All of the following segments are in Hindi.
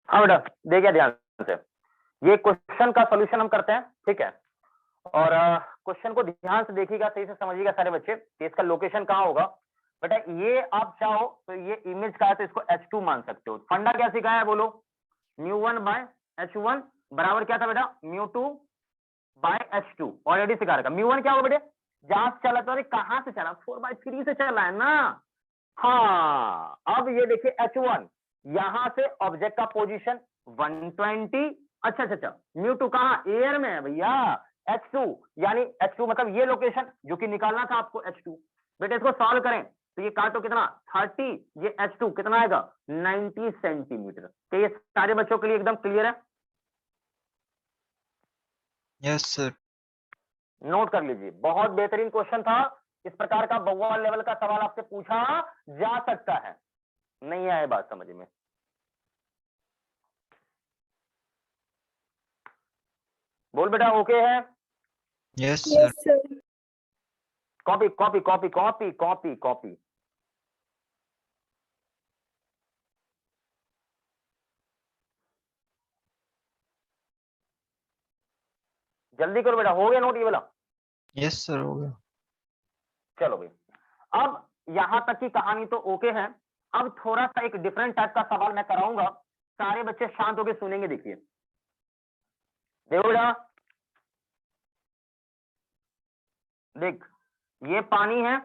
हाँ बेटा देखिए ध्यान से, ये क्वेश्चन का सोल्यूशन हम करते हैं, ठीक है। और क्वेश्चन को ध्यान से देखिएगा, सही से समझिएगा सारे बच्चे कि इसका लोकेशन कहाँ होगा। बेटा ये आप चाहो तो ये इमेज का है तो इसको H2 मान सकते हो। फंडा क्या सिखाया है बोलो, μ1/H1 बराबर क्या था बेटा, μ2/H2। ऑलरेडी सिखा रखा। μ1 क्या होगा बेटे, जहां से चला था, कहां से चला, 4/3 से चला है ना। हाँ अब ये देखिए H1 यहां से ऑब्जेक्ट का पोजीशन 120। अच्छा अच्छा अच्छा, μ2 कहां, एयर में है भैया। H2 यानी H2 मतलब ये लोकेशन जो कि निकालना था आपको H2। बेटे इसको सॉल्व करें तो ये काटो कितना 30, ये H2 कितना आएगा 90 सेंटीमीटर। तो ये सारे बच्चों के लिए एकदम क्लियर है। Yes sir. नोट कर लीजिए, बहुत बेहतरीन क्वेश्चन था। इस प्रकार का बवाल लेवल का सवाल आपसे पूछा जा सकता है। नहीं आए बात समझ में। बोल बेटा ओके है। Yes yes sir. Sir. Copy copy copy copy copy copy. जल्दी करो बेटा, हो गया नोट ये वाला। यस सर हो गया। चलो भाई, अब यहां तक की कहानी तो ओके है। अब थोड़ा सा एक डिफरेंट टाइप का सवाल मैं कराऊंगा, सारे बच्चे शांत होकर सुनेंगे। देखिए देखो बेटा, देख ये पानी है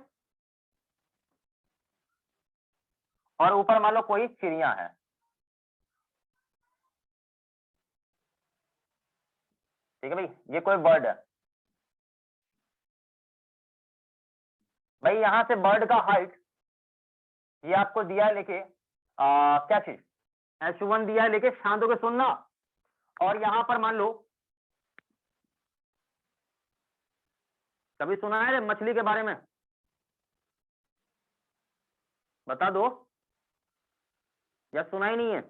और ऊपर मान लो कोई चिड़िया है। ठीक है भाई, ये कोई बर्ड है भाई। यहां से बर्ड का हाइट ये आपको दिया है लेके, क्या चीज H1 दिया है लेके, शांत होकर सुनना। और यहां पर मान लो, कभी सुना है मछली के बारे में, बता दो, या सुना ही नहीं है।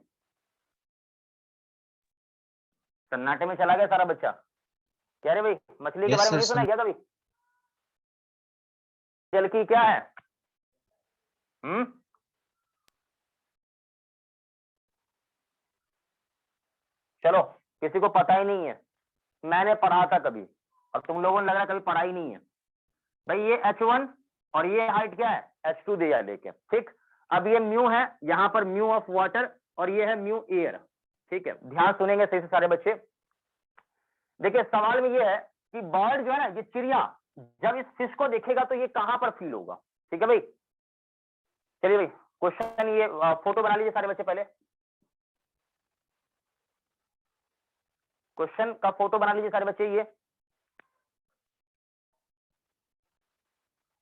सन्नाटे में चला गया सारा बच्चा। कह रहे भाई मछली के यस बारे में सर नहीं सुना सुन। क्या कभी, जल की क्या है। चलो किसी को पता ही नहीं है, मैंने पढ़ा था कभी, और तुम लोगों ने लग रहा है कभी पढ़ा ही नहीं है। भाई ये H1 और ये हाइट क्या है H2 दिया लेके, ठीक। अब ये म्यू है, यहां पर म्यू ऑफ वाटर और ये है म्यू एयर। ठीक है, ध्यान सुनेंगे सही से सारे बच्चे। देखिए सवाल में ये है कि बर्ड जो है ना, ये चिड़िया जब इस फिश को देखेगा तो ये कहां पर फील होगा। ठीक है भाई, चलिए भाई क्वेश्चन ये फोटो बना लीजिए सारे बच्चे। पहले क्वेश्चन का फोटो बना लीजिए सारे बच्चे। ये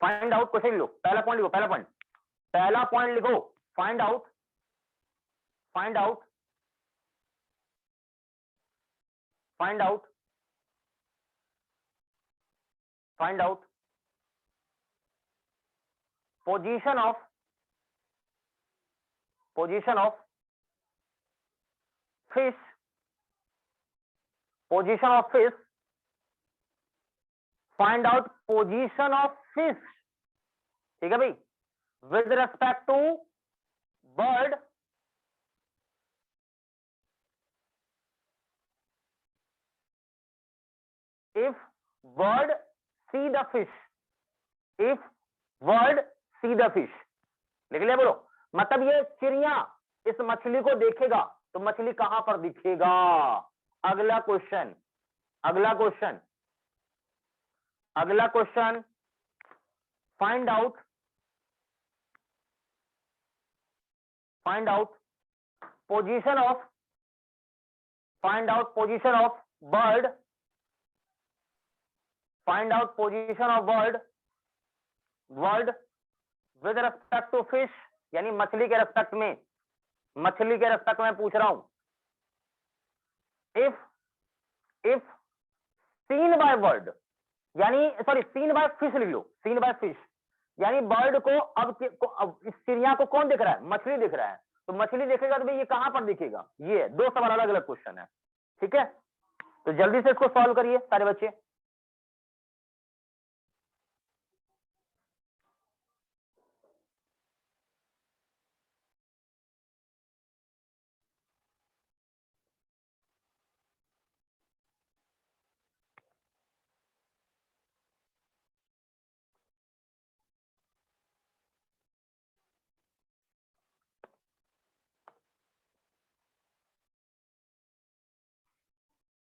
फाइंड आउट क्वेश्चन लो, पहला पॉइंट लिखो, पहला पॉइंट लिखो, find out, find out, find out, find out position of, position of fish, position of fish, find out position of fish. ठीक है भाई, with respect to bird, if bird see the fish, if bird see the fish। लिख लिया बोलो, मतलब ये चिड़िया इस मछली को देखेगा तो मछली कहां पर दिखेगा। अगला क्वेश्चन, अगला क्वेश्चन, अगला question, find out, find out position of, find out position of bird, find out position of bird, word with respect to fish, यानी मछली के रेस्पेक्ट में, मछली के रेस्पेक्ट में पूछ रहा हूं। If, if seen by bird, यानी सॉरी सीन बाय फिश लिख लो, सीन बाय फिश, यानी बर्ड को अब इस चिड़िया को कौन दिख रहा है, मछली दिख रहा है। तो मछली देखेगा तो भाई ये कहां पर दिखेगा। ये दो सवाल अलग अलग क्वेश्चन है। ठीक है, तो जल्दी से इसको सॉल्व करिए सारे बच्चे।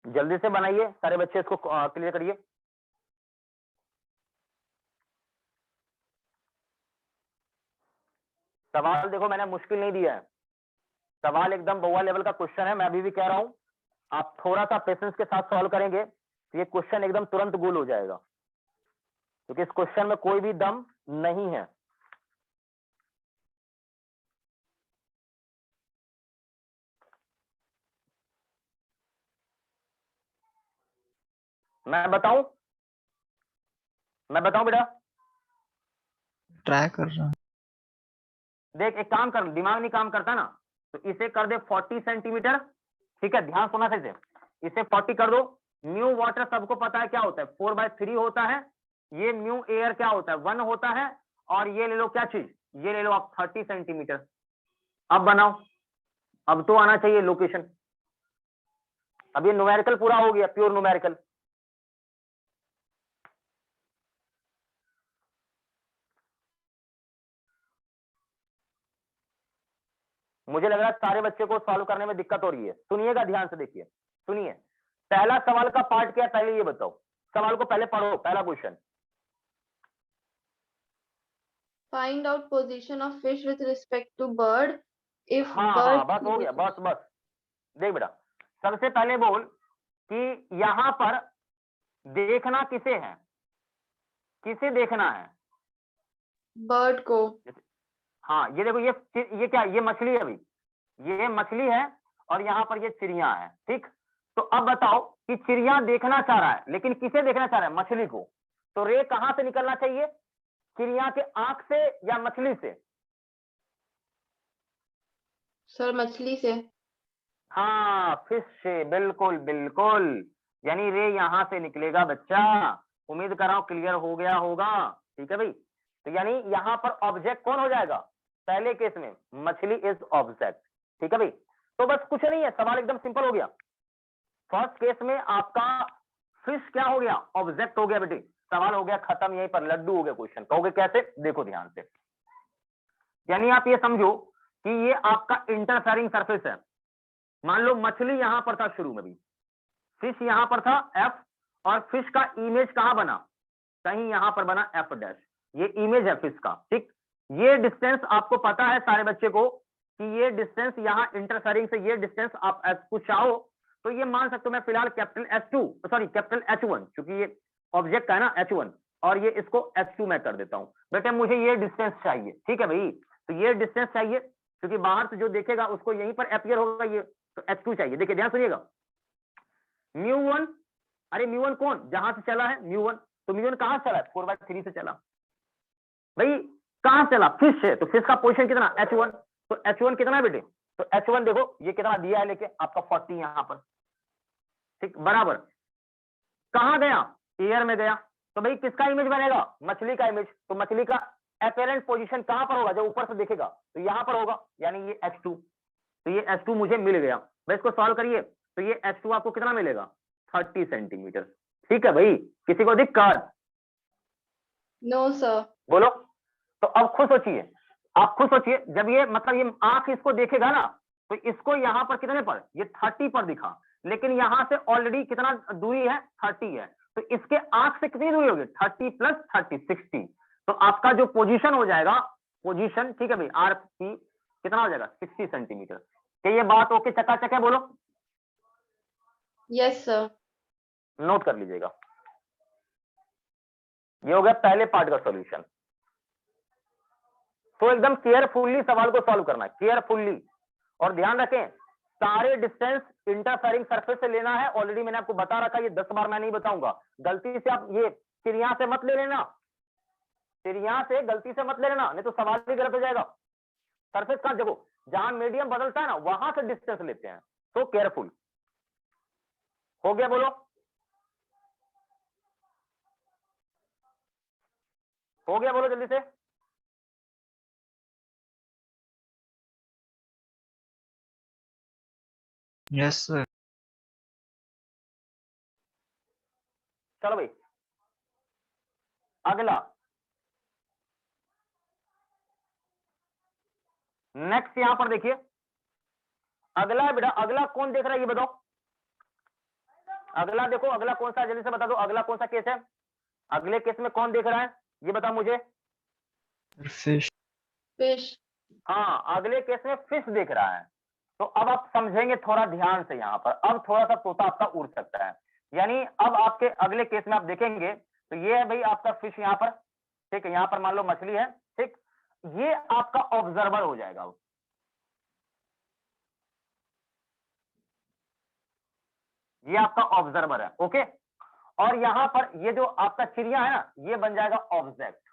जल्दी से बनाइए सारे बच्चे, इसको क्लियर करिए। सवाल देखो मैंने मुश्किल नहीं दिया है, सवाल एकदम बउआ लेवल का क्वेश्चन है। मैं अभी भी कह रहा हूं आप थोड़ा सा पेशेंस के साथ सॉल्व करेंगे तो ये क्वेश्चन एकदम तुरंत गोल हो जाएगा, क्योंकि इस क्वेश्चन में कोई भी दम नहीं है। मैं बताऊं बेटा? ट्राई कर रहा हूँ। देख एक काम कर, दिमाग नहीं काम करता ना तो इसे कर दे 40 सेंटीमीटर। ठीक है, ध्यान सुना से इसे 40 कर दो। म्यू वाटर सबको पता है क्या होता है, 4/3 होता है। ये म्यू एयर क्या होता है, 1 होता है। और ये ले लो क्या चीज, ये ले लो आप 30 सेंटीमीटर। अब बनाओ, अब तो आना चाहिए लोकेशन। अब ये न्यूमेरिकल पूरा हो गया, प्योर न्यूमेरिकल। मुझे लग रहा है सारे बच्चे को सॉल्व करने में दिक्कत हो रही है। सुनिएगा ध्यान से, देखिए सुनिए। पहला सवाल का पार्ट क्या है पहले ये बताओ, सवाल को पहले पढ़ो। पहला question, Find out position of fish with respect to bird. If हाँ bird बस हो गया, बस बस। देख बेटा, सबसे पहले बोल कि यहां पर देखना किसे है, किसे देखना है? bird को, हाँ ये देखो, ये क्या है? ये मछली है अभी, ये मछली है और यहाँ पर ये चिड़िया है। ठीक, तो अब बताओ कि चिड़िया देखना चाह रहा है, लेकिन किसे देखना चाह रहा है? मछली को। तो रे कहां से निकलना चाहिए, चिड़िया के आंख से या मछली से? सर मछली से। हाँ फिश से, बिल्कुल बिल्कुल। यानी रे यहां से निकलेगा बच्चा। उम्मीद कर रहा हूं क्लियर हो गया होगा। ठीक है भाई, तो यानी यहां पर ऑब्जेक्ट कौन हो जाएगा? पहले केस में मछली इज ऑब्जेक्ट। ठीक है भाई, तो बस कुछ नहीं है, सवाल एकदम सिंपल हो गया। फर्स्ट केस में आपका फिश क्या हो गया, ऑब्जेक्ट हो गया बेटे। सवाल हो गया खत्म, यहीं पर लड्डू हो गया क्वेश्चन। कहोगे कैसे, देखो ध्यान से। यानी आप ये समझो कि ये आपका इंटरफेरिंग सरफेस है। मान लो मछली यहां पर था शुरू में भी, फिश यहां पर था एफ, और फिश का इमेज कहां बना, कहीं यहां पर बना एफ डैश। ये इमेज है फिश का। ठीक, ये डिस्टेंस आपको पता है सारे बच्चे को कि ये डिस्टेंस यहां इंटरफेरिंग से ये डिस्टेंस आप कुछ चाहो तो ये मान सकते हो। मैं फिलहाल capital H2 sorry capital H1, क्योंकि ये ऑब्जेक्ट का है ना H1, और ये इसको H2 मैं कर देता हूं। बेटे मुझे ये डिस्टेंस चाहिए। ठीक है भाई, तो ये डिस्टेंस चाहिए क्योंकि बाहर से जो देखेगा उसको यहीं पर अपीयर होगा ये, तो H2 चाहिए। देखिए ध्यान सुनिएगा, μ1, अरे μ1 कौन, जहां से चला है μ1, तो μ1 कहां से चला है, 4/3 से चला। भाई कहां चला, फिश से, तो फिश का पोजीशन कितना, H1। तो H1 कितना है बेटे, तो H1 देखो ये कितना दिया है लेके आपका 40 यहां पर। ठीक, बराबर कहां गया, एयर में गया। तो भाई किसका इमेज बनेगा, मछली का इमेज। तो मछली का अपेरेंट पोजीशन कहां पर होगा, जब ऊपर से देखेगा तो यहां पर होगा, यानी ये H2। तो ये H2 मुझे मिल गया। भाई इसको सॉल्व करिए, तो ये H2 आपको कितना मिलेगा, 30 सेंटीमीटर। ठीक है भाई, किसी को दिक्कत? No sir. बोलो। तो अब खुद सोचिए, आप खुद सोचिए, जब ये मतलब ये आंख इसको देखेगा ना, तो इसको यहां पर कितने पर, ये 30 पर दिखा, लेकिन यहां से ऑलरेडी कितना दूरी है, 30 है। तो इसके आंख से कितनी दूरी होगी, 30 + 30 60। तो आपका जो पोजीशन हो जाएगा, पोजीशन, ठीक है भाई, आर पी कितना हो जाएगा, 60 सेंटीमीटर। तो ये बात ओके, चकाचक है, बोलो। Yes sir. नोट कर लीजिएगा, ये हो गया पहले पार्ट का सॉल्यूशन। तो एकदम केयरफुली सवाल को सॉल्व करना है, केयरफुल्ली। और ध्यान रखें सारे डिस्टेंस इंटरफेरिंग सरफेस से लेना है। ऑलरेडी मैंने आपको बता रखा, ये 10 बार मैं नहीं बताऊंगा। गलती से आप ये चिड़िया से मत ले लेना, चिड़िया से गलती से मत ले लेना, नहीं तो सवाल भी गलत हो जाएगा। सरफेस का देखो, जहां मीडियम बदलता है ना वहां से डिस्टेंस लेते हैं। तो केयरफुल। हो गया, बोलो। हो गया, बोलो जल्दी से। Yes sir. चलो भाई अगला, नेक्स्ट यहां पर देखिए, अगला है बेटा, अगला कौन देख रहा है ये बताओ। अगला देखो, अगला कौन सा, जल्दी से बता दो, अगला कौन सा केस है? अगले केस में कौन देख रहा है, ये बता मुझे। फिश। fish, हाँ, अगले केस में फिश दिख रहा है। तो अब आप समझेंगे थोड़ा ध्यान से यहाँ पर, अब थोड़ा सा तोता आपका उड़ सकता है। यानी अब आपके अगले केस में आप देखेंगे तो ये है भाई आपका फिश यहाँ पर, ठीक है, यहाँ पर मान लो मछली है, ठीक, ये आपका ऑब्जर्वर हो जाएगा वो। ये आपका ऑब्जर्वर है, ओके। और यहाँ पर ये जो आपका चिड़िया है ना, ये बन जाएगा ऑब्जेक्ट,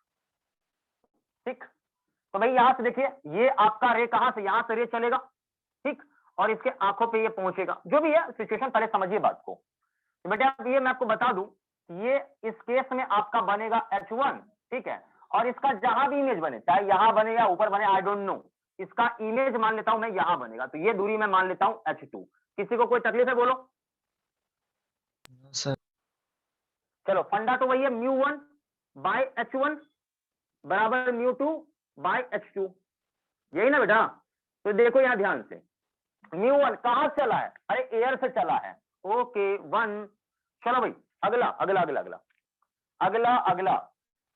ठीक। तो भाई यहां से देखिए, ये आपका रे कहां से, यहां से रे चलेगा, ठीक, और इसके आंखों पे ये पहुंचेगा, जो भी है सिचुएशन, पहले समझिए बात को। तो बेटा ये मैं आपको बता दूं, ये इस केस में आपका बनेगा H1, ठीक है, और इसका जहां भी इमेज बने, चाहे यहां बने या ऊपर बने, आई डोंट नो, इसका इमेज मान लेता हूं मैं यहां बनेगा, तो ये दूरी मैं मान लेता हूं H2। किसी को कोई तकलीफ है बोलो? No sir. चलो, फंडा तो वही है, μ1 बाय H1 बराबर μ2 बाय H2, यही ना बेटा? तो देखो यहां ध्यान से, μ1 कहां से चला है? अरे एयर से चला है, ओके 1। चलो भाई अगला अगला अगला अगला अगला अगला,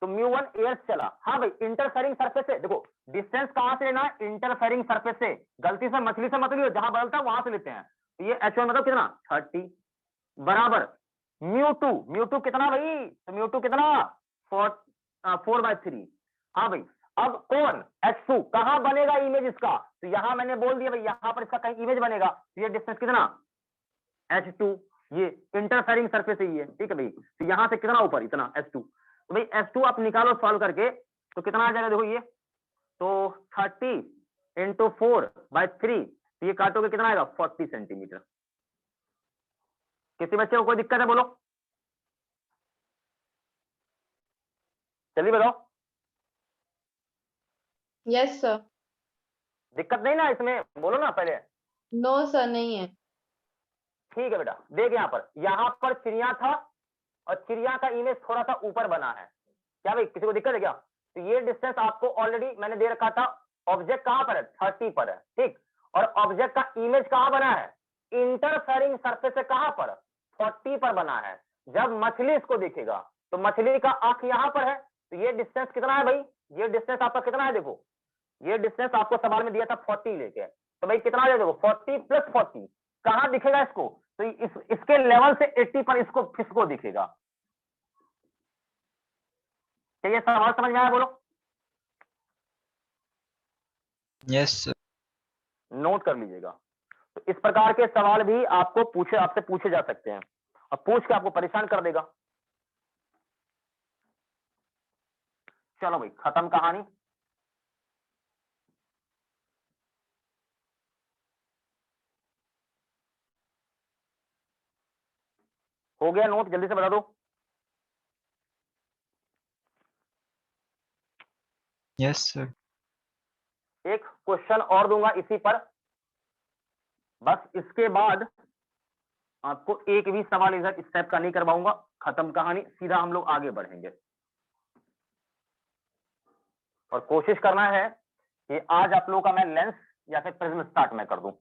तो μ1 एयर से चला, हाँ भाई, इंटरफेरिंग सरफेस से, देखो डिस्टेंस कहां से लेना है, इंटरफेरिंग सरफेस से, गलती से मछली से मत लियो, जहां बदलता है वहां से लेते हैं। तो ये H1 मतलब कितना, 30 बराबर μ2 कितना भाई, तो μ2 कितना 4/3। हाँ भाई, अब कौन H2 कहां बनेगा इमेज इसका, तो यहां मैंने बोल दिया भाई, यहां पर इसका कहीं इमेज बनेगा, तो ये डिस्टेंस कितना H2, ये इंटरफेरिंग सरफेस ही है, ठीक है भाई। तो यहां से कितना ऊपर, इतना H2, तो भाई H2 आप निकालो सॉल्व करके, तो कितना आ जाएगा देखो ये, तो 30 × 4/3, तो ये काटोगे कितना आएगा 40 सेंटीमीटर। किसी बच्चे को कोई दिक्कत है बोलो, चलिए बताओ। yes sir, दिक्कत नहीं ना इसमें, बोलो ना पहले। no sir नहीं है। ठीक है बेटा, देख यहाँ पर चिड़िया था, और चिड़िया का इमेज थोड़ा सा ऊपर बना है, क्या भाई किसी को दिक्कत है क्या? तो ये डिस्टेंस आपको ऑलरेडी मैंने दे रखा था, ऑब्जेक्ट कहां पर है, 30 पर है, ठीक, और ऑब्जेक्ट का इमेज कहां बना है, इंटरफेरिंग सरफेस से कहां पर, 40 पर बना है। जब मछली इसको देखेगा तो मछली का आंख यहां पर है, तो ये डिस्टेंस कितना है भाई, ये डिस्टेंस आपका कितना है, देखो ये डिस्टेंस आपको सवाल में दिया था 40 लेके, तो भाई कितना आ जाएगा, देखो 40 + 40 कहां दिखेगा इसको, तो इसके लेवल से 80 पर इसको दिखेगा। क्या ये सवाल समझ में आया बोलो? Yes sir. नोट कर लीजिएगा। तो इस प्रकार के सवाल भी आपसे पूछे जा सकते हैं, और पूछ के आपको परेशान कर देगा। चलो भाई खत्म कहानी। हो गया नोट, जल्दी से बता दो। Yes sir. एक क्वेश्चन और दूंगा इसी पर, बस इसके बाद आपको एक भी सवाल इधर इस टाइप का नहीं करवाऊंगा, खत्म कहानी, सीधा हम लोग आगे बढ़ेंगे। और कोशिश करना है कि आज आप लोगों का मैं लेंस या फिर प्रिज्म स्टार्ट में कर दूं।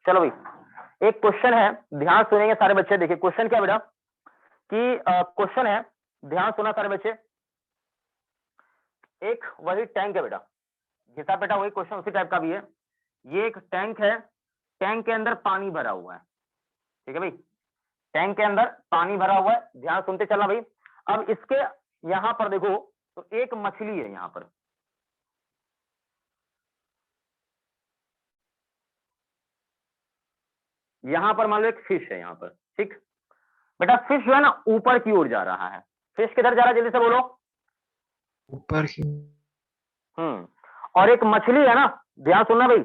चलो भाई, एक क्वेश्चन है, ध्यान सुनेंगे सारे बच्चे। देखिए क्वेश्चन क्या बेटा, कि क्वेश्चन है, ध्यान सुना सारे बच्चे। एक वही टैंक है बेटा, घिसा बेटा वही क्वेश्चन उसी टाइप का भी है। ये एक टैंक है, टैंक के अंदर पानी भरा हुआ है, ठीक है भाई, टैंक के अंदर पानी भरा हुआ है, ध्यान सुनते चलना भाई। अब इसके यहां पर देखो, तो एक मछली है यहां पर, यहां पर मान लो एक फिश है यहां पर, ठीक बेटा। फिश जो है ना ऊपर की ओर जा रहा है, फिश किधर जा रहा है जल्दी से बोलो? ऊपर की। और एक मछली है ना, ध्यान सुनना भाई,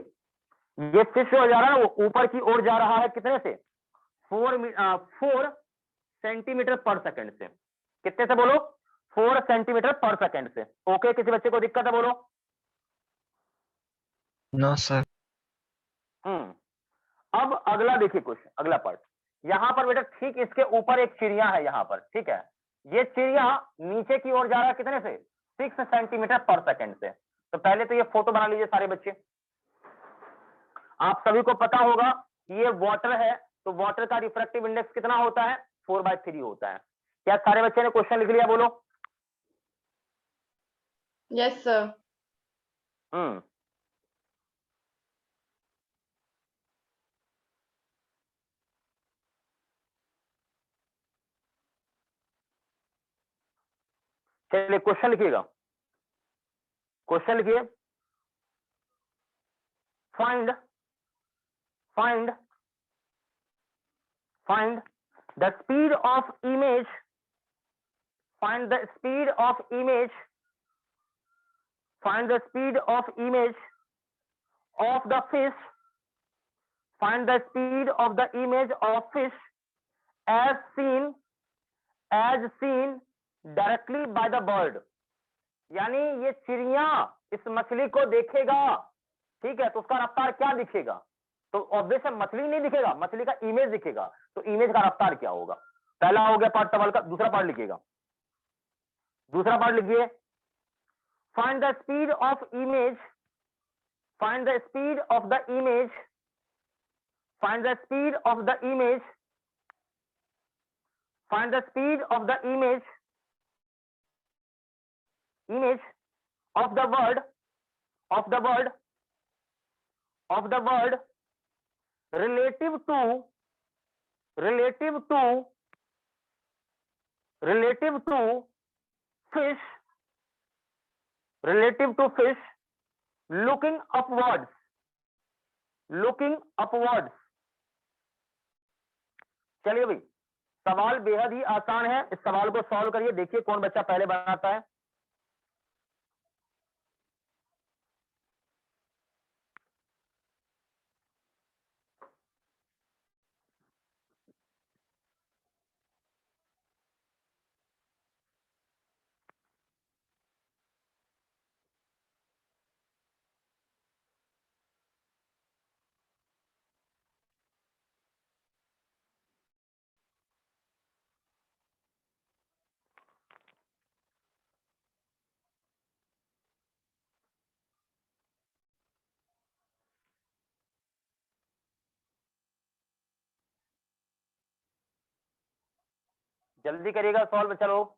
ये फिश जो जा रहा है ना वो ऊपर की ओर जा रहा है, कितने से, 4 सेंटीमीटर पर सेकंड से। कितने से बोलो? 4 सेंटीमीटर पर सेकंड से। ओके, किसी बच्चे को दिक्कत है बोलो? No sir. अब अगला देखिए क्वेश्चन, अगला पार्ट, यहां पर बेटा ठीक इसके ऊपर एक चिड़िया है यहां पर, ठीक है, ये चिड़िया नीचे की ओर जा रहा है कितने से, 6 सेंटीमीटर पर सेकंड से। तो पहले तो ये फोटो बना लीजिए सारे बच्चे। आप सभी को पता होगा ये वाटर है, तो वाटर का रिफ्रैक्टिव इंडेक्स कितना होता है? 4/3 होता है। क्या सारे बच्चे ने क्वेश्चन लिख लिया? बोलो। Yes, sir. हम्म, चलिए क्वेश्चन लिखिएगा, क्वेश्चन लिखिए। Find find find the speed of image, find the speed of image, find the speed of image of the fish, find the speed of the image of fish as seen directly by the bird। यानी ये चिड़िया इस मछली को देखेगा, ठीक है, तो उसका रफ्तार क्या दिखेगा? तो ऑब्वियस है मछली नहीं दिखेगा, मछली का इमेज दिखेगा, तो इमेज का रफ्तार क्या होगा? पहला हो गया पार्ट सवाल का। दूसरा पार्ट लिखिएगा, दूसरा पार्ट लिखिए। Find the speed of image, find the speed of the image, find the speed of the image, find the speed of the image of the word relative to fish, looking upwards। चलिए भाई, सवाल बेहद ही आसान है, इस सवाल को सॉल्व करिए, देखिए कौन बच्चा पहले बनाता है। जल्दी करिएगा सॉल्व, चलो।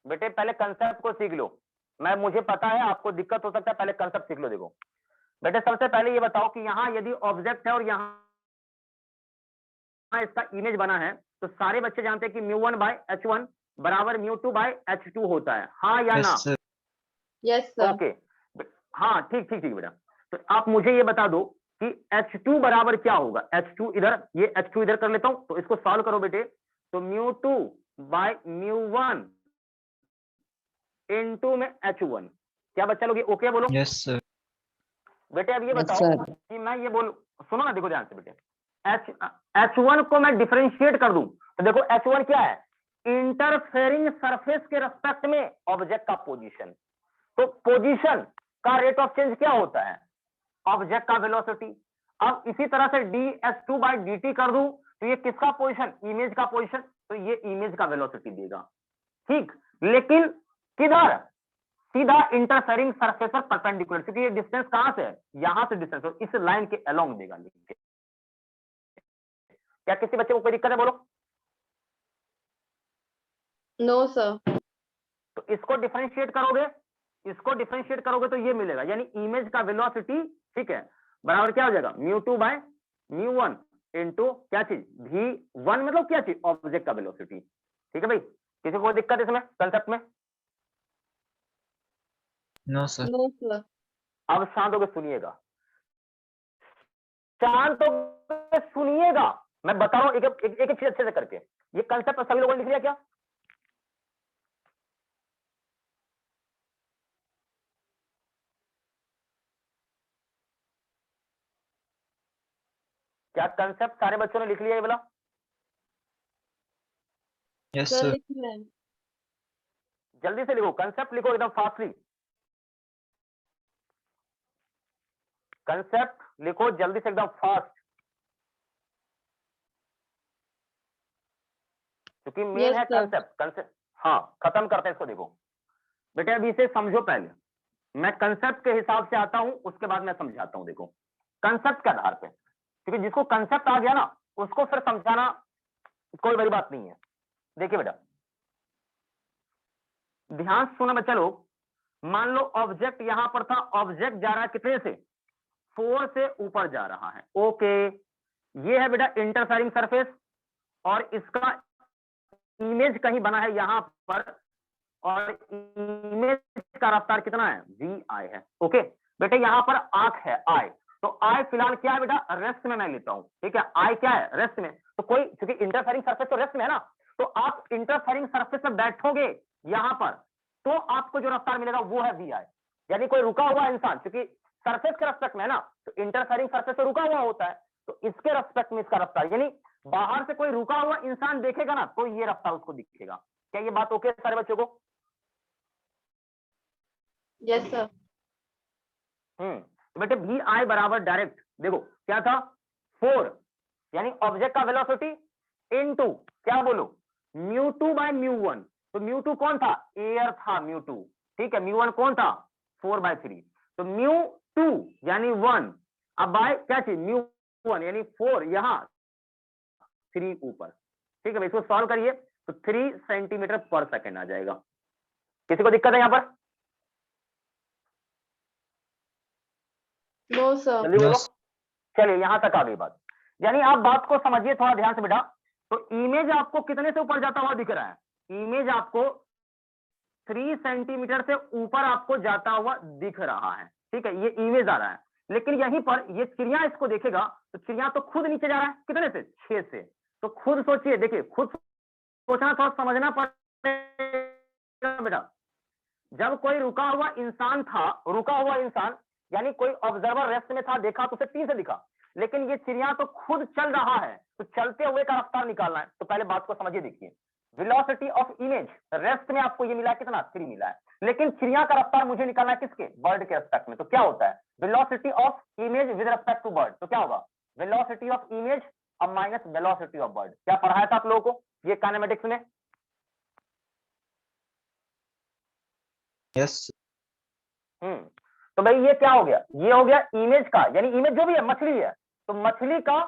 बेटे पहले कंसेप्ट को सीख लो, मुझे पता है आपको दिक्कत हो सकता है, पहले कंसेप्ट सीख लो। देखो बेटे, सबसे पहले ये बताओ कि यहाँ यदि ऑब्जेक्ट है और यहाँ इसका इमेज बना है, तो सारे बच्चे जानते हैं कि μ1/h1 बराबर μ2/h2 होता है, हाँ या Yes, ना? sir. Yes, sir. ओके, हाँ ठीक ठीक ठीक बेटा। तो आप मुझे ये बता दो कि H2 बराबर क्या होगा? H2 इधर, ये H2 इधर कर लेता हूं, तो इसको सॉल्व करो बेटे। तो μ2/μ1 इनटू में H1, क्या बच्चा लोग? ओके बोलो। Yes, sir. बेटे अब ये Yes, बताओ sir. कि मैं ये बोल, सुनो ना, देखो ध्यान से बेटे, H1 को मैं डिफरेंशिएट कर दूं, तो देखो H1 क्या है? इंटरफेरिंग सरफेस के रेस्पेक्ट में ऑब्जेक्ट का पोजीशन। तो पोजीशन का रेट ऑफ चेंज क्या होता है? ऑब्जेक्ट का वेलोसिटी। अब इसी तरह से ds2/dt कर दूं, तो ये किसका पोजीशन? इमेज का पोजीशन, तो ये इमेज का वेलोसिटी देगा, ठीक। लेकिन किधर? सीधा इंटरफेरिंग सरफेस पर परपेंडिकुलर, क्योंकि ये डिस्टेंस कहां से है? यहां से डिस्टेंस, और इस लाइन के अलोंग देगा। लिखिए, क्या किसी बच्चे को कोई दिक्कत है? बोलो। No, sir. तो इसको डिफरेंशिएट करोगे, इसको डिफरेंशिएट करोगे तो ये मिलेगा, यानी इमेज का वेलोसिटी, ठीक है, बराबर क्या हो जाएगा μ2 बाय μ1 इंटू क्या चीज v1, मतलब क्या चीज, ऑब्जेक्ट का वेलोसिटी। ठीक है भाई, किसी को कोई दिक्कत इसमें कंसेप्ट में? No, sir. No, sir. अब शांत होकर सुनिएगा, शांत होकर सुनिएगा, मैं बता रहा हूं एक एक एक चीज अच्छे से करके। ये कंसेप्ट सभी लोगों ने लिख लिया क्या? क्या कंसेप्ट सारे बच्चों ने लिख लिया ये वाला? Yes, Sir, sir. लिख रहे हैं। जल्दी से लिखो, कंसेप्ट लिखो एकदम फास्टली, कंसेप्ट लिखो जल्दी से एकदम फास्ट, क्योंकि मेन Yes, है sir. कंसेप्ट। हाँ, खत्म करते हैं इसको। देखो बेटे, अभी इसे समझो पहले, मैं कंसेप्ट के हिसाब से आता हूं, उसके बाद मैं समझाता हूं। देखो कंसेप्ट के आधार पे, क्योंकि जिसको कंसेप्ट आ गया ना उसको फिर समझाना कोई बड़ी बात नहीं है। देखिए बेटा, ध्यान से सुना बच्चा लोग, मान लो ऑब्जेक्ट यहां पर था, ऑब्जेक्ट जा रहा है कितने से, 4 से ऊपर जा रहा है। ओके, ये है बेटा इंटरफेरिंग सरफेस, और इसका इमेज कहीं बना है यहां पर, और इमेज का रफ्तार कितना है, वी आई है। ओके बेटे, यहां पर आंख है आई, तो आई फिलहाल क्या है बेटा, रेस्ट में मैं लेता हूं। ठीक है, आई क्या है, रेस्ट में। तो कोई, क्योंकि इंटरफेरिंग सरफेस तो रेस्ट में है ना, तो आप इंटरफेरिंग सरफेस में बैठोगे यहां पर, तो आपको जो रफ्तार मिलेगा वो है वी आई। यानी कोई रुका हुआ इंसान, क्योंकि सरफेस के रेस्पेक्ट में है ना, तो इंटरफेरिंग सरफेस तो रुका हुआ होता है, तो इसके रेस्पेक्ट में इसका रफ्तार, यानी बाहर से कोई रुका हुआ इंसान देखेगा ना तो ये रफ्तार उसको दिखेगा। क्या ये बात ओके सारे बच्चों को? Yes, sir. तो बेटे वी आई बराबर डायरेक्ट, देखो क्या था, 4, यानी ऑब्जेक्ट का वेलोसिटी इनटू क्या बोलो, μ2 बाय μ1। तो μ2 कौन था, एयर था μ2, ठीक है, μ1 कौन था, 4/3। तो μ2 यानी 1, अब बाय क्या चीज, μ1 यानी 4, यहां 3 ऊपर। ठीक है भाई, इसको सॉल्व करिए तो 3 सेंटीमीटर पर सेकेंड आ जाएगा। किसी को दिक्कत है यहां पर? No, sir. जल्दी बोलो। Yes. चलिए यहां तक आ गई बात, यानी आप बात को समझिए थोड़ा ध्यान से बेटा। तो इमेज आपको कितने से ऊपर जाता हुआ दिख रहा है, इमेज आपको 3 सेंटीमीटर से ऊपर आपको जाता हुआ दिख रहा है। ठीक है, ये इमेज आ रहा है, लेकिन यहीं पर ये चिड़िया इसको देखेगा तो चिड़िया तो खुद नीचे जा रहा है, कितने से, 6 से। तो खुद सोचिए, देखिए खुद सोचना, थोड़ा समझना पड़ेगा बेटा। जब कोई रुका हुआ इंसान था, रुका हुआ इंसान यानी कोई ऑब्जर्वर रेस्ट में था, देखा तो उसे 3 से दिखा, लेकिन ये चिड़िया तो खुद चल रहा है, तो चलते हुए का रफ्तार निकालना है। तो पहले बात को समझिए, देखिए वेलोसिटी ऑफ इमेज, रेस्ट में आपको ये मिला है कितना, 3 मिला है, लेकिन चिड़िया का रफ्तार मुझे निकालना है किसके, बर्ड के रेस्पेक्ट में। तो क्या होता है, velocity of image with respect to bird, तो क्या होगा, वेलोसिटी ऑफ इमेज अब माइनस वेलोसिटी ऑफ बर्ड। क्या पढ़ाया था आप लोगों को ये काइनेमेटिक्स में? Yes. तो भाई ये क्या हो गया, ये हो गया इमेज का, यानी इमेज जो भी है मछली है, तो मछली का,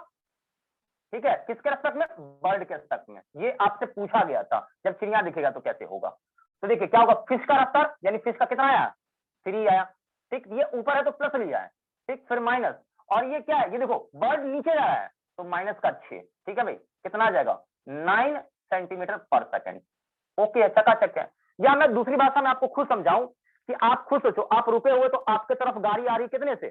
ठीक है, किसके रेस्पेक्ट में, बर्ड के रेस्पेक्ट में। ये आपसे पूछा गया था, जब चिड़िया दिखेगा तो कैसे होगा। तो देखिए क्या होगा, फिश का रफ्तार, यानी फिश का कितना आया, 3 आया। ठीक, ये ऊपर है तो प्लस लिया है, ठीक, फिर माइनस, और ये क्या है, ये देखो बर्ड नीचे जा रहा है तो माइनस का 6। ठीक है भाई, कितना आ जाएगा, 9 सेंटीमीटर पर सेकेंड। ओके, चकाचक है। या मैं दूसरी भाषा में आपको खुद समझाऊं कि आप खुद सोचो, आप रुके हुए तो आपके तरफ गाड़ी आ रही कितने से,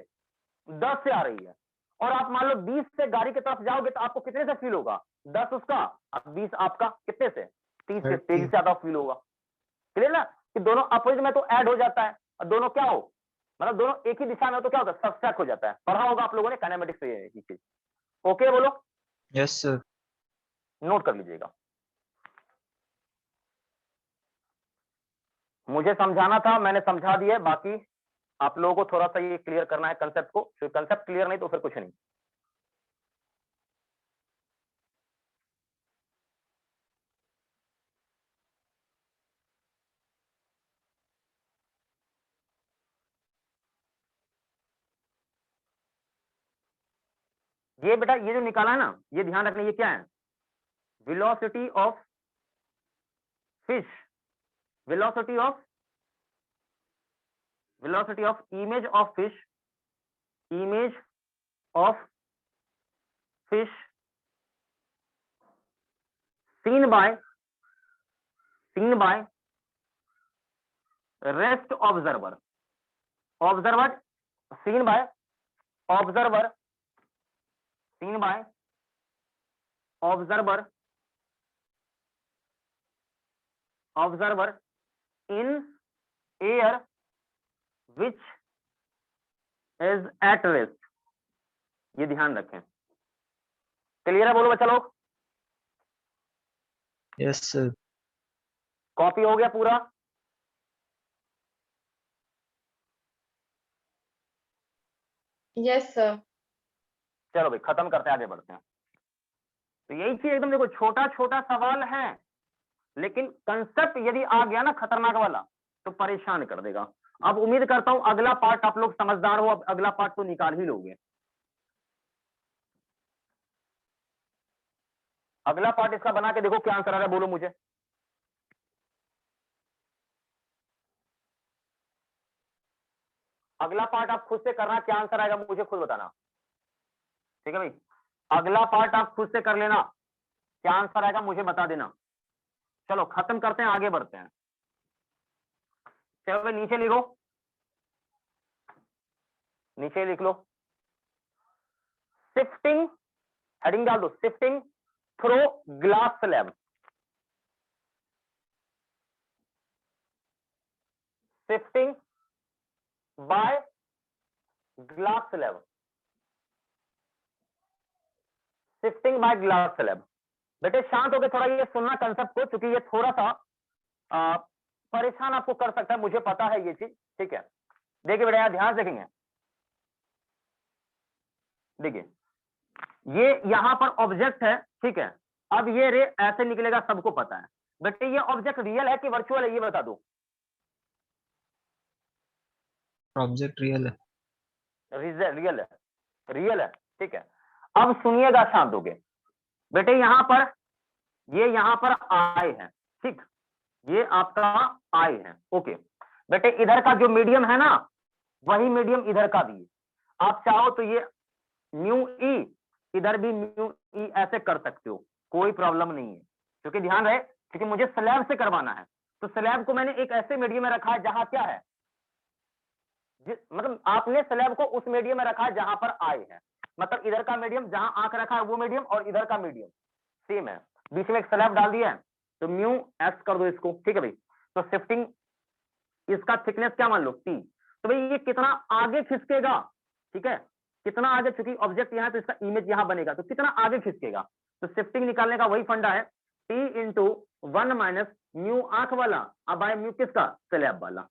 10 से आ रही है, और आप मान लो 20 से गाड़ी की तरफ जाओगे तो आपको कितने से फील होगा, 10 उसका और 20 आपका, कितने से, 30 से, तेजी से ज्यादा फील होगा। क्लियर ना, कि दोनों अपोजिट में तो ऐड हो जाता है, और दोनों क्या हो, मतलब दोनों एक ही दिशा में हो तो क्या होता है, सब्सट्रैक्ट हो जाता है। पढ़ा होगा आप लोगों ने काइनेमेटिक्स से ये चीज। ओके बोलो, Yes, sir. नोट कर लीजिएगा। मुझे समझाना था, मैंने समझा दिया, बाकी आप लोगों को थोड़ा सा ये क्लियर करना है कंसेप्ट को, फिर कंसेप्ट क्लियर नहीं तो फिर कुछ नहीं। ये बेटा ये जो निकाला है ना, ये ध्यान रखना, ये क्या है, velocity of fish, velocity of velocity of image of fish seen by rest observer seen by observer in air which is at rest। ये ध्यान रखें। क्लियर है? बोलो बच्चा लोग। Yes, sir. कॉपी हो गया पूरा? Yes, sir. चलो भाई खत्म करते हैं, आगे बढ़ते हैं। तो यही चीज एकदम देखो, छोटा छोटा सवाल है, लेकिन कंसेप्ट यदि आ गया ना खतरनाक वाला तो परेशान कर देगा। अब उम्मीद करता हूं अगला पार्ट आप लोग समझदार हो, अब अगला पार्ट तो निकाल ही लोगे। अगला पार्ट इसका बना के देखो क्या आंसर आ रहा है, बोलो मुझे। अगला पार्ट आप खुद से करना, क्या आंसर आएगा मुझे खुद बताना, ठीक है भाई? अगला पार्ट आप खुद से कर लेना, क्या आंसर आएगा मुझे बता देना। चलो खत्म करते हैं, आगे बढ़ते हैं। चलो भाई नीचे लिखो, नीचे लिख लो, शिफ्टिंग, हेडिंग डाल दो, shifting through glass slab. Shifting by glass slab, shifting by glass slab. बेटे शांत होकर थोड़ा ये सुनना कंसेप्ट को, क्योंकि ये थोड़ा सा परेशान आपको कर सकता है, मुझे पता है ये चीज, ठीक है? देखिए बेटा ध्यान से देखेंगे, देखिए ये यहां पर ऑब्जेक्ट है, ठीक है? अब ये रे ऐसे निकलेगा, सबको पता है। बेटे ये ऑब्जेक्ट रियल है कि वर्चुअल है, ये बता दो। Object real है। रियल है, रियल है, ठीक है? अब सुनिएगा शांत होके, बेटे यहां पर ये यहां पर आई है, ठीक? ये आपका आई है, ओके? बेटे इधर का जो मीडियम है ना, वही मीडियम इधर का भी है। आप चाहो तो ये म्यू ई, इधर भी म्यू ई ऐसे कर सकते हो, कोई प्रॉब्लम नहीं है। क्योंकि ध्यान रहे, क्योंकि मुझे स्लैब से करवाना है, तो स्लैब को मैंने एक ऐसे मीडियम में रखा है जहां क्या है, मतलब आपने स्लैब को उस मीडियम में रखा है जहां पर आई है, मतलब इधर का मीडियम जहां आंख रखा है वो मीडियम और इधर का मीडियम सेम है, बीच में एक स्लैब डाल दिया है, तो म्यू एस कर दो इसको, ठीक है भाई? तो शिफ्टिंग, इसका थिकनेस क्या मान लो टी, तो भाई ये कितना आगे खिसकेगा, ठीक है? कितना आगे, चूंकि ऑब्जेक्ट यहाँ तो इसका इमेज यहाँ बनेगा, तो कितना आगे खिसकेगा। तो शिफ्टिंग निकालने का वही फंडा है, टी इंटू 1 माइनस म्यू आंख वाला, अब आए म्यू किसका, स्लैब वाला,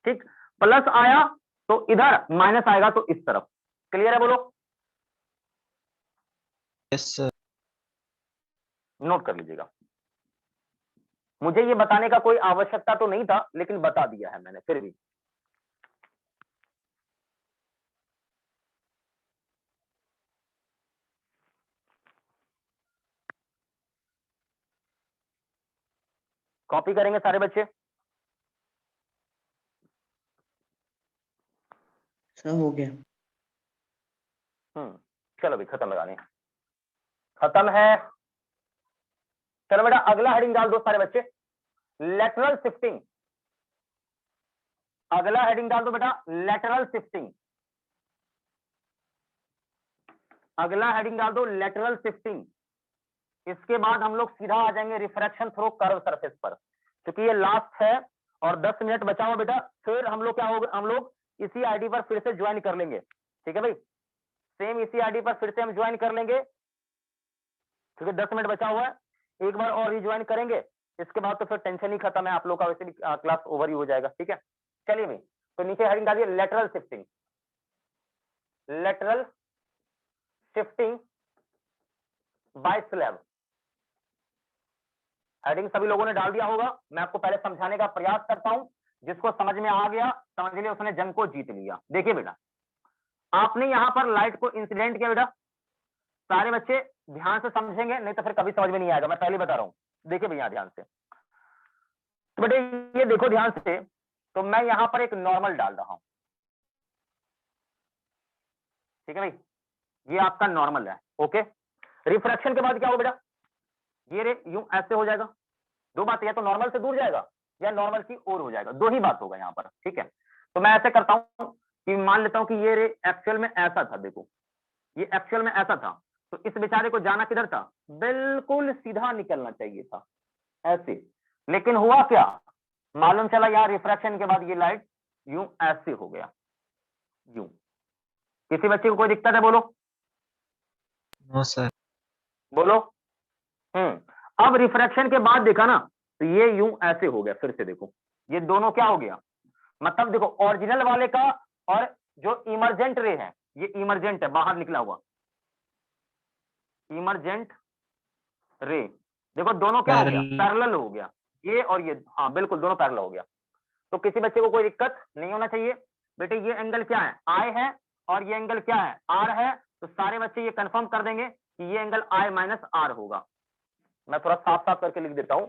ठीक? प्लस आया तो इधर, माइनस आएगा तो इस तरफ। क्लियर है? बोलो। Yes, sir. नोट कर लीजिएगा, मुझे ये बताने का कोई आवश्यकता तो नहीं था, लेकिन बता दिया है मैंने फिर भी। कॉपी करेंगे सारे बच्चे? सब हो गया। चलो भाई खत्म लगाने, खत्म है। चलो बेटा अगला हेडिंग डाल दो सारे बच्चे, लेटरल शिफ्टिंग। अगला हेडिंग डाल दो बेटा, लेटरल शिफ्टिंग। अगला हेडिंग डाल दो, लेटरल शिफ्टिंग। इसके बाद हम लोग सीधा आ जाएंगे रिफ्रैक्शन थ्रू कर्व सरफेस पर, क्योंकि ये लास्ट है और 10 मिनट बचा हुआ बेटा। फिर हम लोग क्या होगा, हम लोग इसी आईडी पर फिर से ज्वाइन कर लेंगे, ठीक है भाई? सेम इसी आईडी पर फिर से हम ज्वाइन कर लेंगे, क्योंकि 10 मिनट बचा हुआ है, एक बार और ही ज्वाइन करेंगे। इसके बाद तो फिर टेंशन ही खत्म है, आप लोग का वैसे भी क्लास ओवर ही हो जाएगा, ठीक है? चलिए भाई, तो नीचे हेडिंग डालिए, lateral shifting. Lateral shifting by slab. Heading सभी लोगों ने डाल दिया होगा, मैं आपको पहले समझाने का प्रयास करता हूं, जिसको समझ में आ गया समझ लिया, उसने जंग को जीत लिया। देखिए बेटा, आपने यहां पर लाइट को इंसिडेंट किया बेटा, सारे बच्चे ध्यान से समझेंगे, नहीं तो फिर कभी समझ में नहीं आएगा, मैं पहले बता रहा हूं। देखिए भैया ध्यान से, तो बेटे ये देखो ध्यान से, तो मैं यहां पर एक नॉर्मल डाल रहा हूं, ठीक है भाई, ये आपका नॉर्मल है। ओके, रिफ्रैक्शन के बाद क्या होगा बेटा, ये रे यूं ऐसे हो जाएगा, दो बात, या तो नॉर्मल से दूर जाएगा या नॉर्मल की ओर हो जाएगा, दो ही बात होगा यहाँ पर, ठीक है। तो मैं ऐसे करता हूं कि मान लेता हूं कि ये रे एक्चुअल में ऐसा था, देखो ये एक्चुअल में ऐसा था, तो इस बेचारे को जाना किधर था, बिल्कुल सीधा निकलना चाहिए था ऐसे, लेकिन हुआ क्या, मालूम चला यहाँ रिफ्रैक्शन के बाद ये लाइट यूं ऐसे हो गया, यूं। किसी बच्चे को कोई दिक्कत है, बोलो नो सर। बोलो। अब रिफ्रैक्शन के बाद देखा ना, तो ये यूं ऐसे हो गया, फिर से देखो ये दोनों क्या हो गया, मतलब देखो ओरिजिनल वाले का और जो इमरजेंट रे है, ये इमरजेंट है, बाहर निकला हुआ इमरजेंट रे, देखो दोनों क्या हो गया, पैरेलल हो गया, ये और ये, हाँ बिल्कुल दोनों पैरेलल हो गया। तो किसी बच्चे को कोई दिक्कत नहीं होना चाहिए बेटे, ये एंगल क्या है, आई है, और ये एंगल क्या है, आर है, तो सारे बच्चे ये कंफर्म कर देंगे कि ये एंगल आई माइनस आर होगा। मैं थोड़ा साफ साफ करके लिख देता हूं,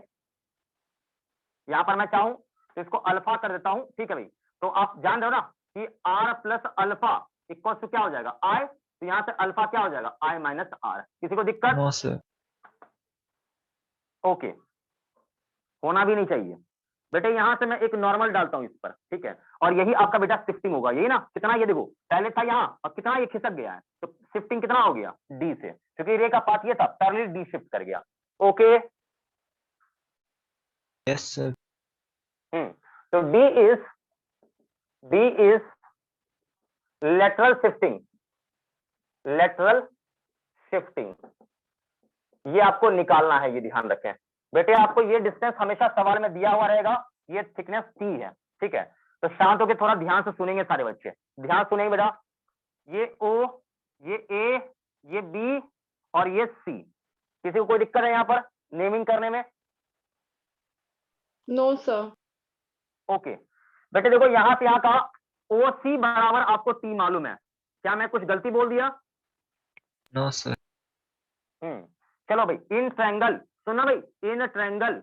यहां पर मैं चाहूं तो इसको अल्फा कर देता हूं, ठीक है भाई। तो आप जान रहे हो ना कि r plus alpha equal to क्या हो जाएगा, आई, तो यहां से अल्फा क्या हो जाएगा, आई माइनस आर। किसी को दिक्कत, नो सर। ओके, होना भी नहीं चाहिए बेटे। यहां से मैं एक नॉर्मल डालता हूं इस पर, ठीक है, और यही आपका बेटा शिफ्टिंग होगा, यही ना, कितना, ये देखो पहले था यहाँ और कितना ये खिसक गया है, तो शिफ्टिंग कितना हो गया, डी से, क्योंकि रे का पार्ट ये था, पैरेलल डी शिफ्ट कर गया। Okay, yes sir. तो D is lateral shifting, lateral shifting, ये आपको निकालना है, ये ध्यान रखें बेटे। आपको ये डिस्टेंस हमेशा सवाल में दिया हुआ रहेगा, ये थिकनेस टी है, ठीक है। तो शांत होकर थोड़ा ध्यान से सुनेंगे सारे बच्चे, ध्यान सुनेंगे बेटा। ये ओ, ये ए, ये बी और ये सी। किसी को कोई दिक्कत है यहाँ पर नेमिंग करने में? No, sir. ओके बेटे, देखो यहां से यहां का ओ सी बराबर आपको टी मालूम है, क्या मैं कुछ गलती बोल दिया? No sir. चलो भाई, इन ट्रायंगल, सुनना भाई, इन ट्रायंगल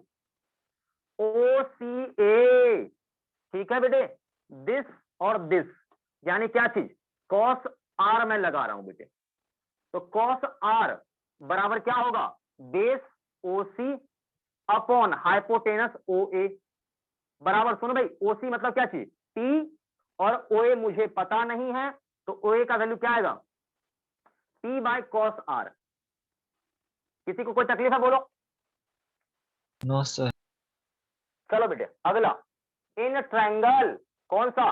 ओ सी ए, ठीक है बेटे, दिस और दिस, यानी क्या चीज, कॉस आर मैं लगा रहा हूं बेटे, तो कॉस आर बराबर क्या होगा, बेस ओ सी अपॉन हाइपोटेनस ओ ए, बराबर, सुनो भाई, ओ सी मतलब क्या चीज, टी, और ओ ए मुझे पता नहीं है, तो ओ ए का वैल्यू क्या आएगा, टी बाय कॉस आर। किसी को कोई तकलीफ है, बोलो। No sir. चलो बेटे अगला, इन ट्रायंगल, कौन सा,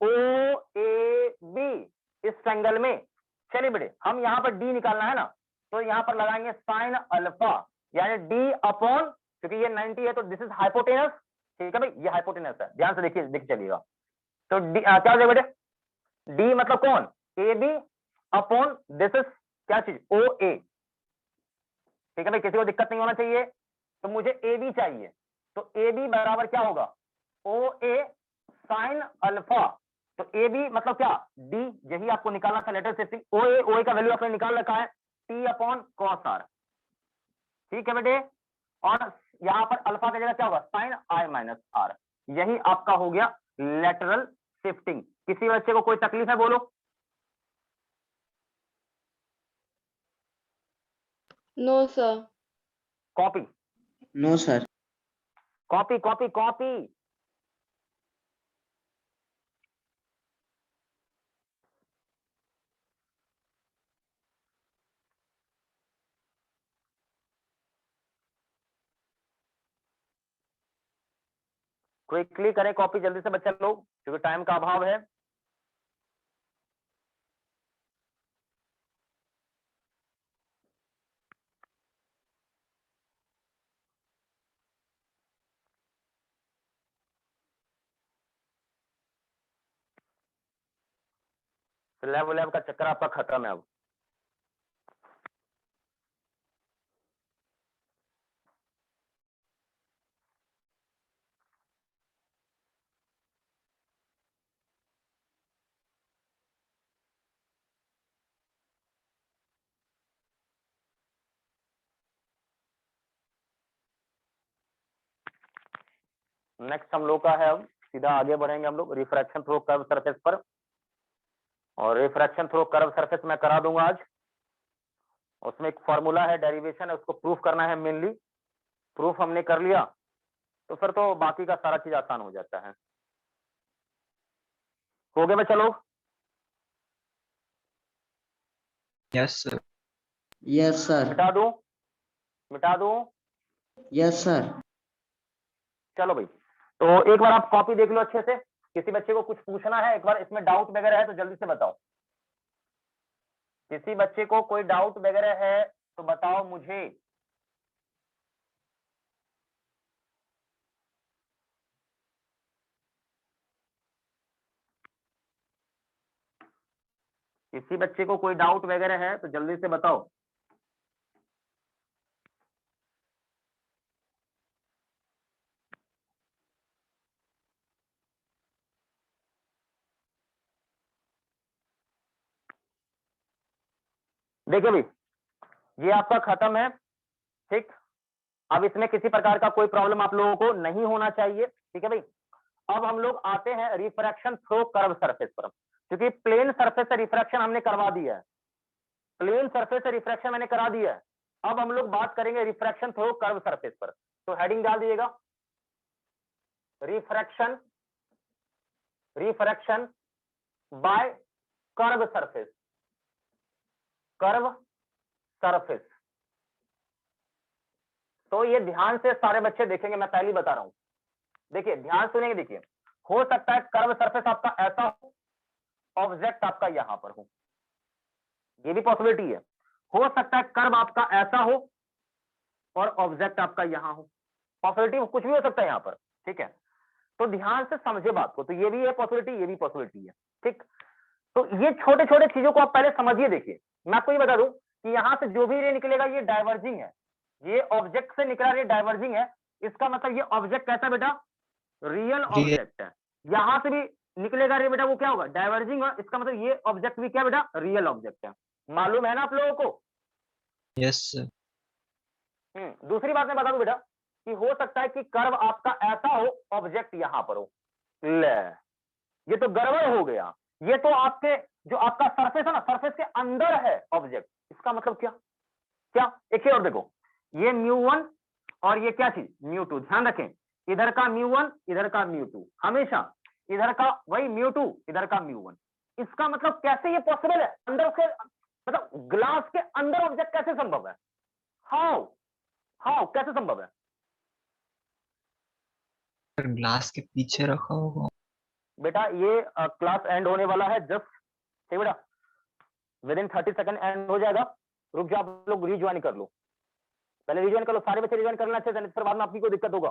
ओ ए बी, इस ट्रायंगल में, चलिए बेटे हम यहां पर डी निकालना है ना, तो यहां पर लगाएंगे साइन अल्फा, यानी डी अपॉन, क्योंकि ये 90 है तो दिस इज हाइपोटेनस, ठीक है भाई, ये हाइपोटेनस है, ध्यान से देखिए, देख चलिएगा। तो डी क्या हो जाएगा बेटे, डी मतलब कौन, a b upon this is क्या चीज, ओ ए, ठीक है भाई, किसी को दिक्कत नहीं होना चाहिए। तो मुझे ए बी चाहिए, तो ए बी बराबर क्या होगा, ओ ए साइन अल्फा, तो ए बी मतलब क्या, डी, यही आपको निकालना था लेटर शिफ्टिंग, ओ ए का वैल्यू आपने निकाल रखा है, टी अपॉन कॉस आर, ठीक है बेटे। और यहां पर अल्फा की जगह क्या होगा, साइन आई माइनस आर, यही आपका हो गया लेटरल शिफ्टिंग। किसी बच्चे को कोई तकलीफ है, बोलो। No, sir. Copy no sir. Copy copy copy, quickly करें कॉपी जल्दी से बच्चे लोग, क्योंकि टाइम का अभाव है। लैब लैब का चक्कर आपका खत्म है अब। नेक्स्ट हम लोग का है अब सीधा आगे बढ़ेंगे हम लोग रिफ्रैक्शन थ्रू कर्व सरफेस पर, और रिफ्रैक्शन थ्रू कर्व सरफेस मैं करा दूंगा आज। उसमें एक फॉर्मूला है, डेरिवेशन है, उसको प्रूफ करना है मेनली। प्रूफ हमने कर लिया तो फिर तो बाकी का सारा चीज आसान हो जाता है। हो गए बच्चा लोग? Yes, sir. Yes, sir. मिटा दूं? मिटा दूं? Yes, sir. चलो भाई, तो एक बार आप कॉपी देख लो अच्छे से। किसी बच्चे को कुछ पूछना है, एक बार इसमें डाउट वगैरह है तो जल्दी से बताओ। किसी बच्चे को कोई डाउट वगैरह है तो बताओ मुझे। किसी बच्चे को कोई डाउट वगैरह है तो जल्दी से बताओ। देखिए भाई, ये आपका खत्म है, ठीक। अब इसमें किसी प्रकार का कोई प्रॉब्लम आप लोगों को नहीं होना चाहिए, ठीक है भाई। अब हम लोग आते हैं रिफ्रैक्शन थ्रू कर्व सरफेस पर, क्योंकि प्लेन सरफेस से रिफ्रैक्शन हमने करवा दिया है। प्लेन सरफेस से रिफ्रैक्शन मैंने करा दिया है। अब हम लोग बात करेंगे रिफ्रैक्शन थ्रू कर्व सरफेस पर। तो हेडिंग डाल दीजिएगा, refraction, refraction bye curve surface, curve surface. तो ये ध्यान से सारे बच्चे देखेंगे, मैं पहले बता रहा हूं। देखिए ध्यान सुनेंगे। देखिए, हो सकता है कर्व सरफेस आपका ऐसा हो, ऑब्जेक्ट आपका यहां पर हो, ये भी पॉसिबिलिटी है। हो सकता है कर्व आपका ऐसा हो और ऑब्जेक्ट आपका यहां हो, पॉसिबिलिटी कुछ भी हो सकता है यहां पर, ठीक है। तो ध्यान से समझे बात को। तो ये भी है पॉसिबिलिटी, ये भी पॉसिबिलिटी है, ठीक। तो ये छोटे छोटे चीजों को आप पहले समझिए। देखिए, मैं आपको ये बता दूं कि यहां से जो भी रे निकलेगा ये डाइवर्जिंग है। ये ऑब्जेक्ट से निकला रे डाइवर्जिंग है, इसका मतलब ये ऑब्जेक्ट कैसा बेटा? रियल ऑब्जेक्ट है। यहां से भी निकलेगा रे बेटा, वो क्या होगा? डाइवर्जिंग। और इसका मतलब ये ऑब्जेक्ट भी क्या बेटा? रियल ऑब्जेक्ट है। मालूम है ना आप लोगों को? Yes, sir. दूसरी बात मैं बता दूं बेटा कि हो सकता है कि कर्व आपका ऐसा हो, ऑब्जेक्ट यहां पर हो। ले, ये तो गड़बड़ हो गया। ये तो आपके जो आपका सरफेस है ना, सरफेस के अंदर है ऑब्जेक्ट। इसका मतलब क्या? क्या? एक ही और देखो, ये μ1 और ये क्या चीज? μ2। ध्यान रखें, इधर का μ1, इधर का μ2, हमेशा इधर का वही μ2, इधर का μ1। इसका मतलब कैसे ये पॉसिबल है? अंदर उसके मतलब ग्लास के अंदर ऑब्जेक्ट कैसे संभव है? हाउ हाउ कैसे संभव है? Sir, ग्लास के पीछे रखा होगा। बेटा ये क्लास एंड होने वाला है जस्ट, ठीक बेटा। विद इन 30 सेकंड एंड हो जाएगा। रुक जाओ, आप लोग रिज्वाइन कर लो, पहले रिज्वाइन कर लो। सारे बच्चे रिज्वाइन करना अच्छे से, फिर बाद में आपकी कोई दिक्कत होगा।